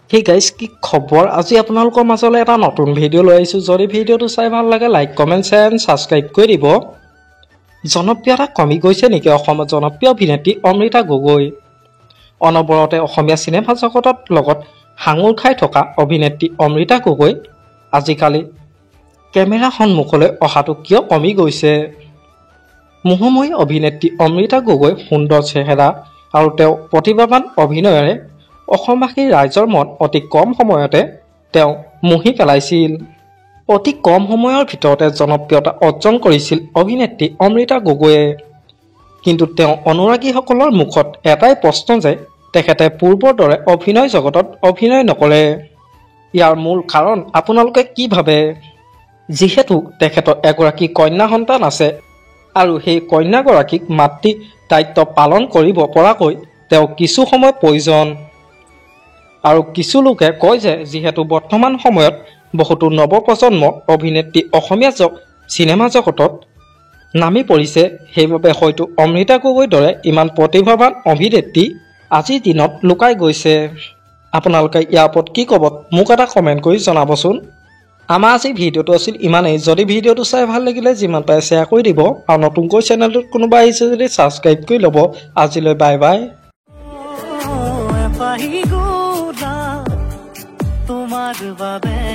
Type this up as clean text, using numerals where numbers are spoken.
Hey guys, কি খবৰ আজি আপোনালোকৰ মাজলৈ এটা নতুন ভিডিও লৈ আহিছো যদি ভিডিওটো চাই ভাল লাগে লাইক কমেন্ট এণ্ড সাবস্ক্ৰাইব কৰি দিব জনপ্ৰিয়তা কমি গৈছে নেকি অসমৰ জনপ্ৰিয় অভিনেত্ৰী অমৃতা গগৈ অনবৰতে অসমীয়া সিনেমা জগতৰ লগত হাঙুৰ খাই থকা অভিনেত্ৰী অমৃতা গগৈ আজিকালি কেমেৰা সন্মুখলৈ অহাটো কিয় কমি গৈছে মোহময়ী অভিনেত্ৰী অমৃতা গগৈ সুন্দৰ চেহেৰা আৰু তেওঁ প্ৰতিভাৱান অভিনয়েৰে অসমবাসীৰ ৰাইজৰ মন অতি কম সময়তে তেওঁ মোহি পেলাইছিল অতি কম সময়ৰ ভিতৰতে জনপ্ৰিয়তা অৰ্জন কৰিছিল অভিনেত্ৰী অমৃতা গগৈয়ে কিন্তু তেওঁ অনুৰাগীসকলৰ মুখত এটাই প্ৰশ্ন যে তেখেতে পূৰ্বৰ দৰে অভিনয় জগতত অভিনয় নকৰে ইয়াৰ মূল কাৰণ আপোনালোকে কি ভাবে যিহেতু তেখেতৰ এগৰাকী কন্যা সন্তান আছে আৰু সেই কন্যাগৰাকীক মাতৃ দায়িত্ব পালন কৰিব পৰাকৈ তেওঁ কিছু সময় প্ৰয়োজন আৰু কিছু লোকে কয় যে যেহেতু বৰ্তমান সময়ত বহুতো নৱপ্ৰজন্মৰ অভিনেত্ৰী অসমীয়া সিনেমা জগতত নামি পৰিছে সেইবাবে হয়তো অমৃতা গগৈৰ দৰে ইমান প্ৰতিভাৱান অভিনেত্ৰী আজিৰ দিনত লুকাই গৈছে আপোনালোকে ইয়াৰ ওপৰত কি ক'ব মোক এটা কমেণ্ট কৰি জনাবচোন আমাৰ আজি ভিডিওটো আছিল ইমানেই যদি ভিডিওটো চাই ভাল লাগিলে যিমান পাৰে শ্বেয়াৰ কৰি দিব আৰু নতুনকৈ চেনেলটোত কোনোবা আহিছে যদি সাবস্ক্ৰাইব কৰি ল'ব আজিলৈ বাই বাই তোমাৰ বাবে